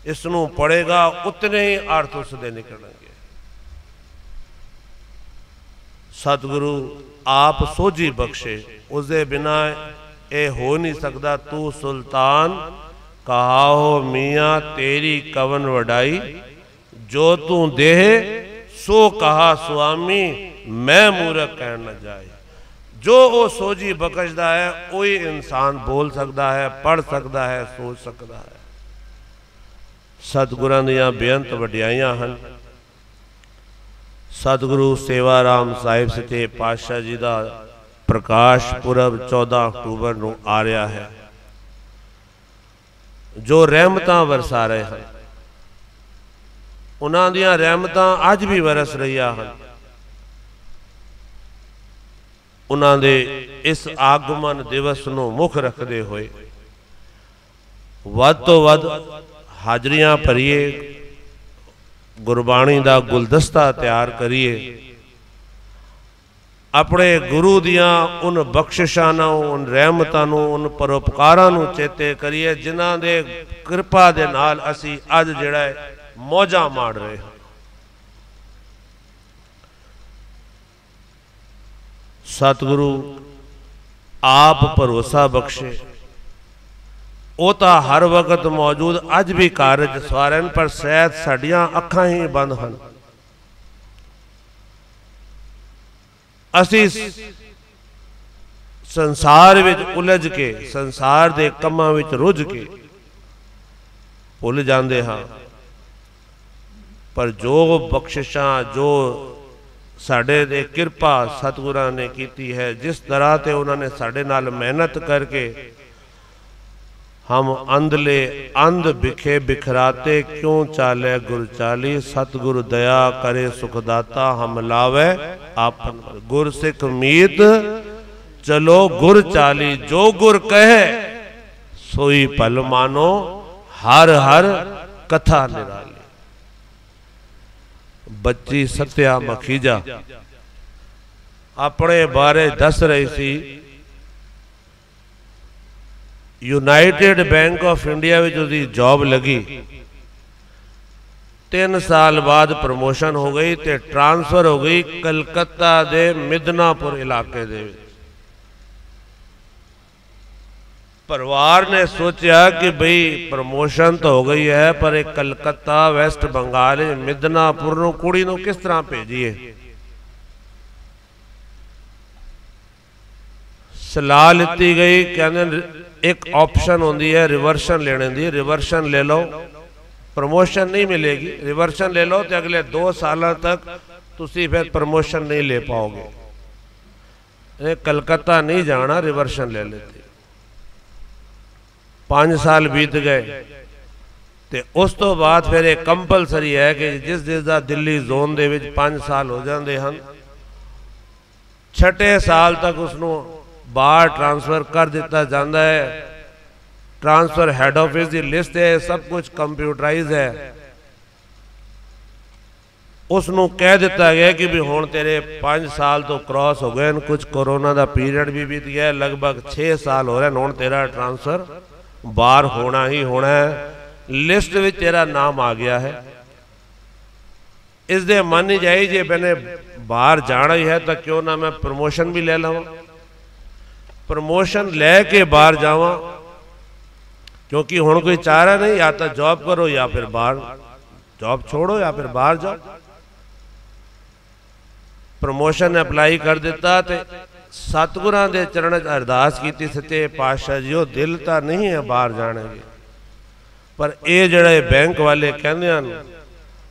इसनूं पढ़ेगा, उतने ही अर्थ उसदे निकलेंगे। सतगुरु आप सोझी बख्शे, उसदे बिना ये हो नहीं सकता। तू सुल्तान कहा हो मियाँ तेरी कवन वडाई, जो तू देह सो कहा स्वामी, मैं मूर्ख कह न जाए। जो वो सोझी बख्शदा है वही इंसान बोल सकता है, पढ़ सकता है, सोच सकता है। सतगुरां दियां बेअंत वडियाइयां हन। सतगुरु सेवा राम साहिब सच्चे पातशाह जी का प्रकाश पुरब 14 अक्टूबर को आ रहा है, जो रहमतां वरसा रहे हैं। उन्हां दियां रहमतां अज भी वरस रहियां हन। उन्हां दे इस आगमन दिवस नूं मुख रखते हुए वध तो वध हाजरियां भरीए, गुरबाणी का गुलदस्ता तैयार करिए, अपने गुरु दियां उन बख्शिशां नूं, उन रहमतां नूं, उन परोपकारां नूं चेते करिए, जिन्हां दे कृपा दे नाल असीं अज जिहड़ा है मौजा माण रहे हैं। सतगुरु आप भरोसा बख्शे, वो तो हर वक्त मौजूद, अज भी कारज सवारन, पर शायद साडियां अखां ही बंद हैं। असी संसार विच उलझ के संसार दे कम्मां विच रुझ के भुल जाते हाँ। पर जो बख्शिशां जो साडे ते किरपा सतगुरां ने कीती है, जिस तरह ते उन्होंने साडे नाल मेहनत करके हम अंधले अंध बिखे बिखराते क्यों चाले गुर चाली, सतगुरु दया करे सुखदाता हम लावे आपन। गुर सिख मीत चलो गुर चाली, जो गुर कहे सोई पल मानो, हर हर कथा निराली। बच्ची सत्या मखीजा अपने बारे दस रही सी, यूनाइटेड बैंक ऑफ इंडिया में उसकी जॉब लगी, 3 साल बाद प्रमोशन हो गई ते ट्रांसफर हो गई कलकत्ता दे मिदनापुर इलाके दे। परिवार ने सोचा कि भाई प्रमोशन तो हो गई है, पर एक कलकत्ता वेस्ट बंगाल मिदनापुर नूं कुड़ी नूं किस तरह भेजिए। सलाह लीती गई, कहते एक ऑप्शन होती है रिवर्सन लेने की, रिवर्सन ले लो, प्रमोशन नहीं मिलेगी, रिवर्सन ले लो तो अगले 2 साल तक तुसी फिर प्रमोशन नहीं ले पाओगे। कलकत्ता नहीं जाना, रिवर्सन ले लेते। 5 साल बीत गए तो उस तो बाद फिर एक कंपलसरी है कि जिस जिसका दिल्ली जोन दे विच 5 साल हो जाते हैं, 6ठे साल तक उसनों बाहर ट्रांसफर कर दिता जाता है। ट्रांसफर हैड ऑफिस की लिस्ट है, सब कुछ कंप्यूटराइज है। उसनों कह दिता गया कि भी हुण तेरे 5 साल तो क्रॉस हो गए, कुछ कोरोना का पीरियड भी बीत गया, लगभग 6 साल हो रहे हैं, हुण तेरा ट्रांसफर बाहर होना ही होना है। लिस्ट में तेरा नाम आ गया है। इस दे मन ही जाए जे मैंने बाहर जाना ही है तो क्यों ना मैं प्रमोशन भी ले लवां, प्रमोशन लेके बाहर जावा, क्योंकि हुण कोई चारा नहीं, या तो जॉब करो या फिर बाहर जॉब छोड़ो या फिर बाहर जाओ। प्रमोशन अप्लाई कर दिता तो सतगुरां दे चरण च अरदास की, सच्चे पातशाह जी वो दिल तो नहीं है बाहर जाने की, पर ये जड़े बैंक वाले कहते हैं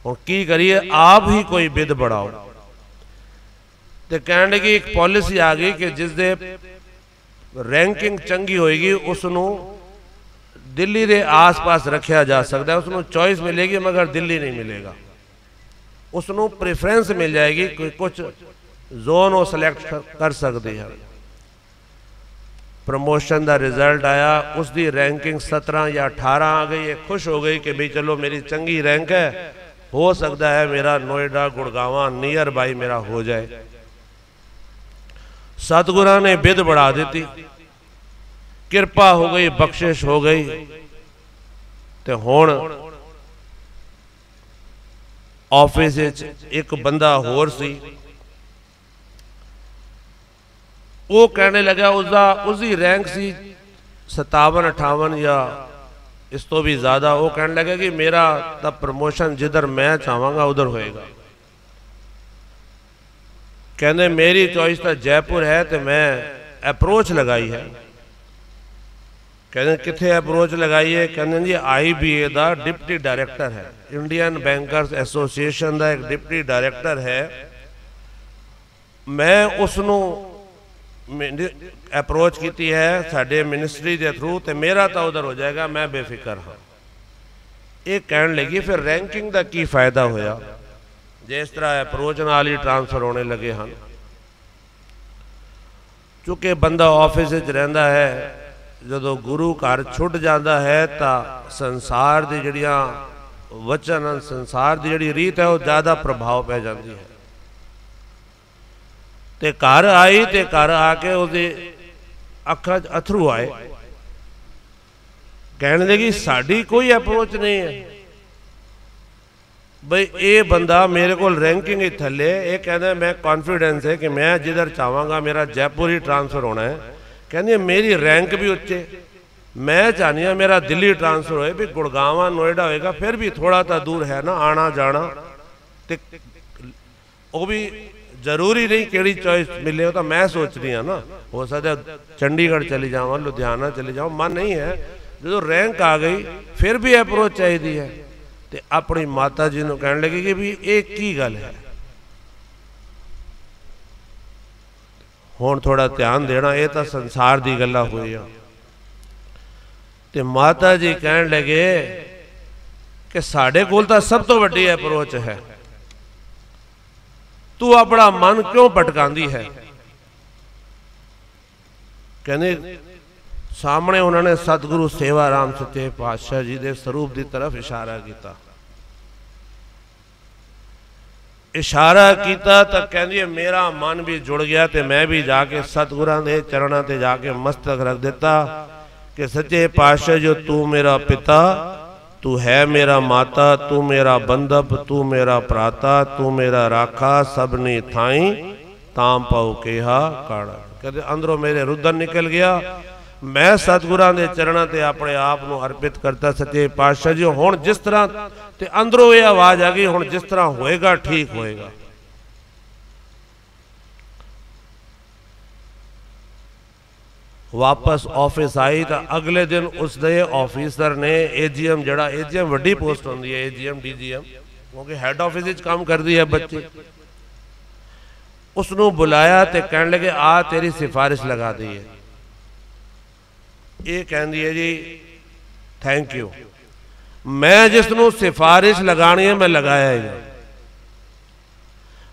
हुण की करिए, आप ही कोई बिद बढ़ाओ। तो कहने लगी एक पॉलिसी आ गई कि जिस दे रैंकिंग चंगी होएगी उसनों दिल्ली के आस पास रखा जा सकता है, उसनों चॉइस मिलेगी मगर दिल्ली नहीं मिलेगा, उसनों प्रेफरेंस मिल जाएगी, कोई कुछ जोन वो सिलेक्ट कर सकते हैं। प्रमोशन का रिजल्ट आया, उसकी रैंकिंग 17 या 18 आ गई है। खुश हो गई कि भाई चलो मेरी चंगी रैंक है, हो सकता है मेरा नोएडा गुड़गांव नियर बाई मेरा हो जाए। सतगुरां ने बिद बढ़ा दी, किरपा हो गई, बख्शिश हो गई, तो हुण ऑफिस एक बंदा होर सी, वो कहने लगा उसकी रैंक सी 57-58 या इस तो भी ज़्यादा। वो कहने लगा कि मेरा तब प्रमोशन जिधर मैं चाहूँगा उधर होएगा। कहने मेरी चॉइस तो जयपुर है, तो मैं अप्रोच लगाई है। कहने किथे अप्रोच लगाई है? कहने जी IBA का डिप्टी डायरैक्टर है, इंडियन बैंकर्स एसोसीएशन का एक डिप्टी डायरैक्टर है, मैं उसनों अप्रोच की है साडे मिनिस्ट्री के थ्रू, तो मेरा तो उधर हो जाएगा, मैं बेफिक्र हाँ। ये कहने लगी फिर रैंकिंग का की फायदा होया, जिस तरह अप्रोच नाल ही ट्रांसफर होने लगे हैं। चूँकि बंदा ऑफिस रहिंदा है, जो गुरु घर छुट जाता है तो संसार की जड़ियाँ वचन संसार की जी रीत है वो ज़्यादा प्रभाव पै जाती है। ते घर आई तो घर आके उसके अखा अथरू आए, कहने लगी साड़ी कोई अप्रोच नहीं है बई, ये बंदा मेरे को रैंकिंग ही थले, ये कहना मैं कॉन्फिडेंस है कि मैं जिधर चाहवागा मेरा जयपुर ही ट्रांसफर होना है। कहनी मेरी रैंक भी उच्चे, मैं चाहनी हाँ मेरा दिल्ली ट्रांसफर होए, भी गुड़गांव नोएडा होएगा फिर भी थोड़ा तो दूर है ना आना जाना, वो भी जरूरी नहीं किहड़ी चॉइस मिले, तो मैं सोच रही हाँ ना, हो सकता चंडीगढ़ चली जावा, लुधियाना चली जाओ, मन नहीं है। जो रैंक आ गई फिर भी अप्रोच चाहिए है। तो अपनी माता जी को कहने लगी कि भी एक ही गल है, हुण थोड़ा ध्यान देना, ये तो संसार की गल्लां हुई। तो माता जी कहने लगे कि साढ़े कोल तो सब तो वड्डी अप्रोच है, तू अपना मन क्यों भटकांदी है। कहने सामने उन्होंने सतगुरु सेवा राम सच्चे पातशाह जी के स्वरूप की तरफ इशारा किया। इशारा किया तो कहती मेरा मन भी जुड़ गया, तो मैं भी जाके सतगुरां दे चरणों ते जाके मस्तक रख दिता कि सच्चे पातशाह जो तू मेरा पिता, तू है मेरा माता, तू मेरा बंधप, तू मेरा प्राता, तू मेरा राखा, सबनी थाई ताम पाऊ केहा काड़ा। कहते अंदरों मेरे रुदन निकल गया, मैं सतगुरां दे चरणों ते अपने आप को अर्पित करता सच्चे पातशाह जी। हुण जिस तरह ते अंदरों ये आवाज आ गई, हुण जिस तरह होएगा ठीक होएगा। वापस ऑफिस आई तो अगले दिन उसके ऑफिसर ने एजीएम, जड़ा एजीएम वड्डी पोस्ट होंदी है, एजीएम डीजीएम, क्योंकि हैड ऑफिस काम करती है बच्ची, उसनों बुलाया तो कहने लगे आ तेरी सिफारिश लगा दी है। ये कहती है जी थैंक यू, मैं जिसनों सिफारिश लगानी है मैं लगाया ही,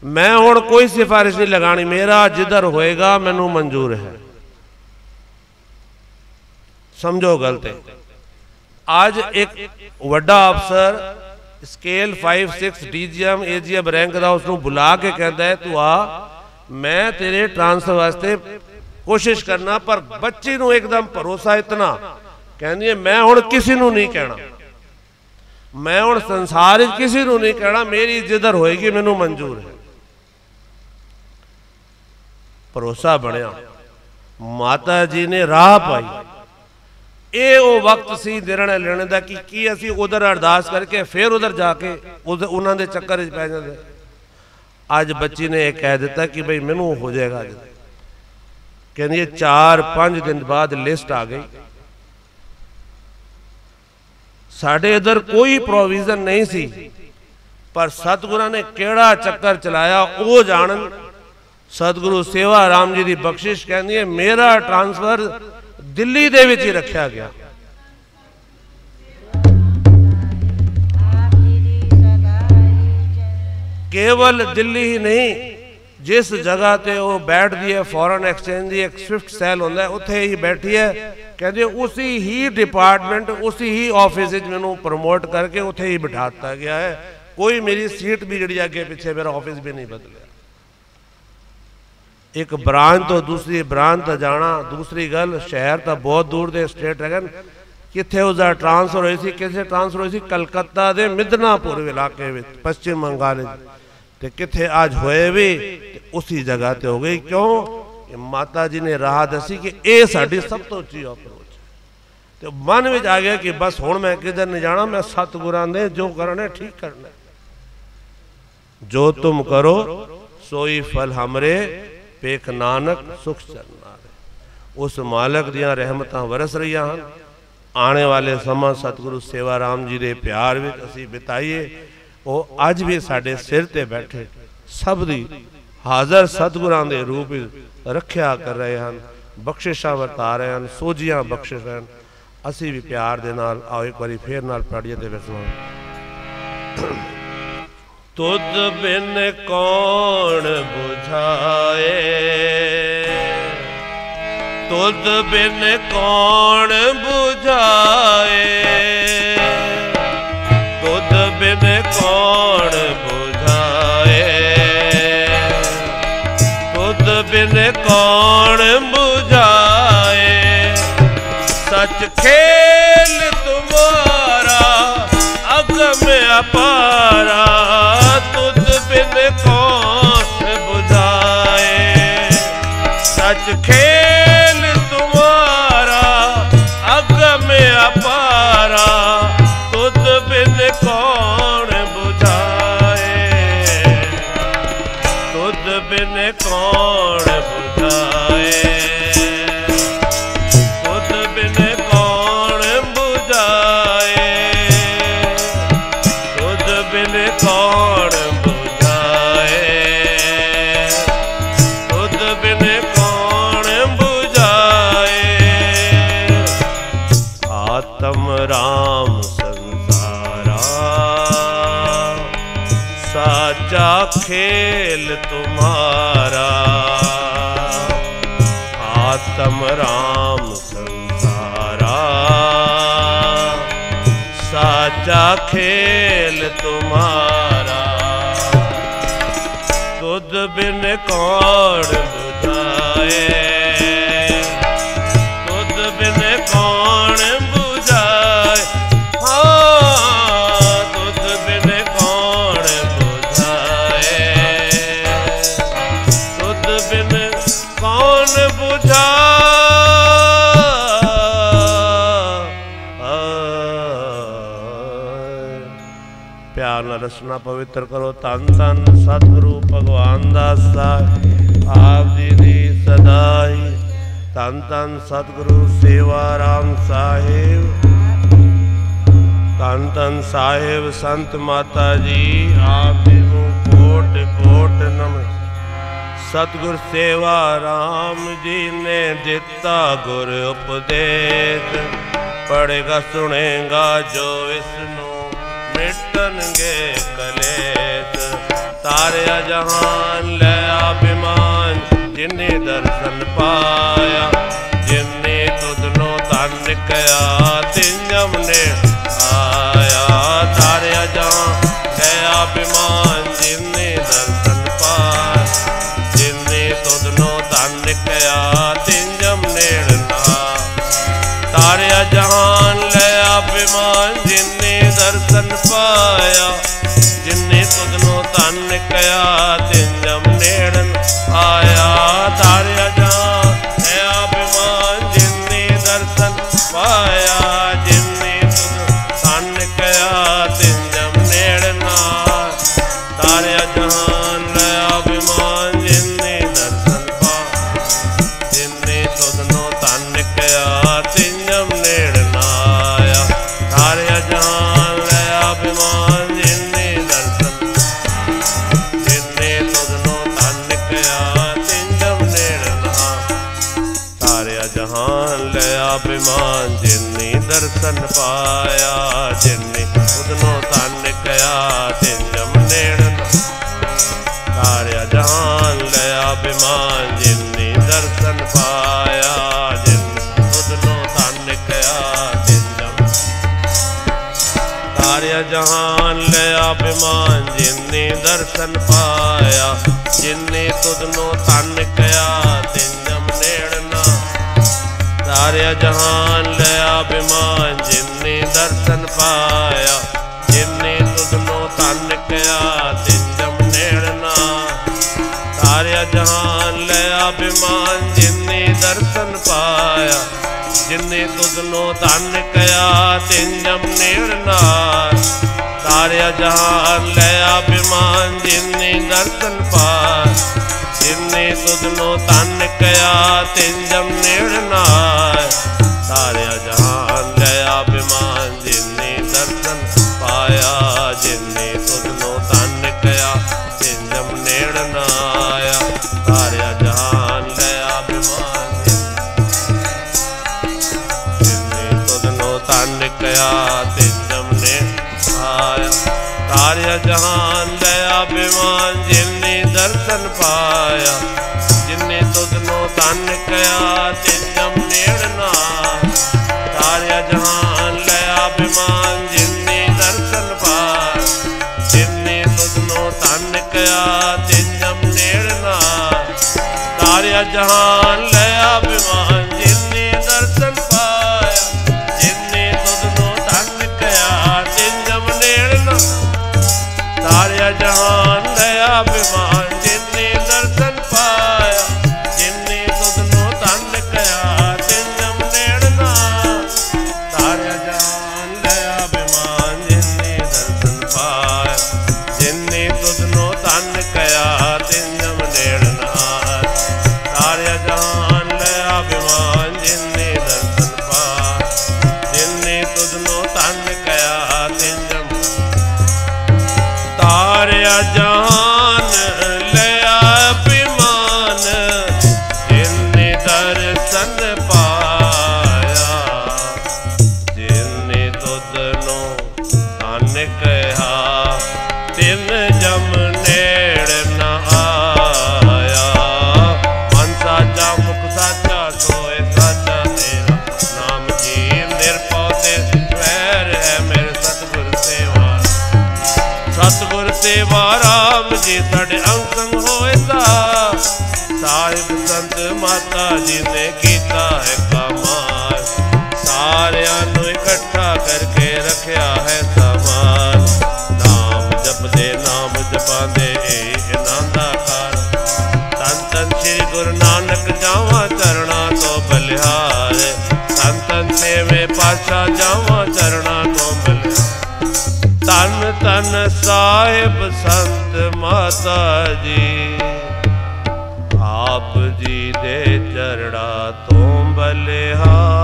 मैं हुण कोई सिफारिश नहीं लगानी, मेरा जिधर होएगा मैनू मंजूर है। समझो गलत है। आज एक वड्डा अफसर स्केल 5-6 डीजीएम एजीएम रैंक का उसको बुला के कहता है तू आ, मैं तेरे ट्रांसफर वास्ते कोशिश करना, पर बच्ची नूं एकदम भरोसा इतना, कहती है मैं हुण किसी नूं नहीं कहना, मैं हुण संसार किसी नूं नहीं कहना, मेरी जिधर होएगी मैनू मंजूर है। भरोसा बनया, माता जी ने राह पाई। ये वो वक्त सी निर्णय लेने का कि असी उधर अरदास करके फिर उधर जाके उन्होंने चक्कर पै जाते। अज बच्ची ने कह दिता कि भाई मैनू हो जाएगा, कहनी 4-5 दिन बाद लिस्ट आ गई। साढ़े इधर कोई प्रोविजन नहीं सी, पर सतगुरां ने केड़ा चक्कर चलाया वो जानन। सतगुरु सेवा राम जी की बख्शिश कहती है मेरा ट्रांसफर दिल्ली दे विच ही रखा गया। केवल दिल्ली ही नहीं, जिस जगह ते वो बैठती है फॉरेन एक्सचेंज की एक स्विफ्ट सैल होंदा है, उत्थे ही बैठी है। कहते उसी ही डिपार्टमेंट उसी ही ऑफिस मैनू प्रमोट करके उत्थे ही बिठा दिया गया है। कोई मेरी सीट भी जी अगे पिछे मेरा ऑफिस भी नहीं बदलिया। एक ब्रांच तो दूसरी ब्रांच तक जाना, दूसरी गल शहर तो बहुत दूर के स्टेट है, कितने उसका ट्रांसफर हुई सी, कितने ट्रांसफर हुई सी कलकत्ता के मिदनापुर इलाके में पश्चिम बंगाल, तो कितने आज होए भी उसी जगह ते हो गई। क्यों? माता जी ने राह दसी कि यह साड़ी सब तो उच्ची अप्रोच है। तो मन में आ गया कि बस हुण मैं किधर नहीं जाना, मैं सतगुरां दे जो करना ठीक करना, जो तुम करो सोई फल हमरे पेख नानक सुख चरनारे। उस मालक दियां रहमतां वरस रही हैं। आने वाले समा सतगुरु सेवा राम जी के प्यार में असी बिताइए। वो अज भी साडे सिर ते बैठे सब दी हाजर सतगुरां दे रूप रखिया कर रहे हैं, बख्शिशां वरता रहे हैं, सोझियां बख्शिश हैं। असी भी प्यार दे नाल आओ एक बारी फिर नाल पढ़िए ते फिर तुद बिन कौन बुझाए, तुद बिन कौन बुझाए, तुद बिन कौन बुझाए, तुद बिन कौन बुझाए। सच खेल तुम्हारा अगम अपारा, तुद बिन कौन बुझाए। सच खेल तुम्हारा अगम अपारा, तुद बिन कौन बुझाए। तुद बिन खेल तुम्हारा, आत्म राम संसारा, साचा खेल तुम्हारा। तुद बिन कौन बुझाए, तुद बिन कौन बुझाए, हाँ तुद बिन कौन बुझाए, तुद बिन कौन बुझाए। प्यार न रसना पवित्र करो। धन धन सतगुरु भगवान दास साहिब आप जी दी सदाई। धन धन सतगुरु सेवा राम साहिब, धन धन साहिब संत माता जी आप जी को कोट कोट नमन। सतगुर सेवा राम जी ने दिता गुर उपदेश, पढ़ेगा सुनेगा जो इसनु मिटनगे कलेश। तारया जहान ले अभिमान जिन्ने दर्शन पाया, जिन्ने तुदनो तन कया तिंजम ने आया। तारया जहान ले अभिमान जिन्ने दर्शन पाया, जिन्ने तुदनो तन कया तिंजम नेड़ ना। तारया जहान ले अभिमान जिन्ने दर्शन पाया, जिन्ने तुदनो तन कया तिंजम नेड़न आया। तारया जहान ले अभिमान जिन्ने दर्शन पाया, जिन्ने तुदनो तन कया तिंजम नेड़न आया। तारया जहान ले अभिमान जिन्ने दर्शन पाया, जिन्ने तुदनो तन कया तिंजम नेड़न आया। तारया जहान ले अभिमान जिन्ने दर्शन, जिन्ने तुदनो तन कया तिंजम नेड़न आया। तारया जहान ले अभिमान जिन्ने दर्शन पाया, जिन्ने तुदनो तन कया तिंजम नेड़न। तारया जहान ले अभिमान जिन्ने दर्शन पाया, जिन्ने तुदनो तन कया तिंजम। तारया जहान ले अभिमान जिन्ने दर्शन पाया, जिन्ने तुदनो तन कया तिंजम नेड़ना। तारया जहान ले अभिमान जिन्ने दर्शन पाया, जिन्ने तुदनो तन कया तिंजम नेड़ना। तारया जहान ले अभिमान जिन्ने दर्शन पाया, जिन्ने तुदनो तन कया तिंजम नेड़ना। तारया जहान ले अभिमान जिन्ने दर्शन पाया, जिन्ने तुदनो तन कया तिंजम नेड़ना। तारया जहान ले अभिमान जिन्ने दर्शन पाया, जिन्ने तुदनो तन कया तिंजम नेड़ना आया। तारया जहान ले अभिमान जिन्ने तुदनो तन कया तिंजम ने आया। तारया जहान ले अभिमान जिन्ने दर्शन पाया, जिन्ने तुदनो तन कया तिंजम नेड़ना। तारया जहान ले अभिमान जिन्ने दर्शन पाया, जिन्ने तुदनो तन कया तिंजम नेड़ना। तारया जहान ले अभिमान जिन्ने दर्शन पाया, जिन्ने तुदनो तन कया तिंजम नेड़ना। तारया जहान ले अभिमान जिन्ने दर्शन पाया, जिन्ने तुदनो तन कया तिंजम नेड़ना। तारया जहान ले अभिमान जिन्ने दर्शन पाया, जिन्ने तुदनो तन कया तिंजम नेड़ना। तारया जहान संत माता जी ने कीता है कमाल, सारियां नू इकट्ठा करके रखया है समान। नाम जपदे नाम जपांदे इनाम दा कार, धन धन श्री गुरु नानक जावा चरणा तो बलिहार, धन धन छेवें पातशाह जावा चरणा तो बलिहार। धन धन साहिब संत माता जी, आप जी दे चरणा तो बलिहार।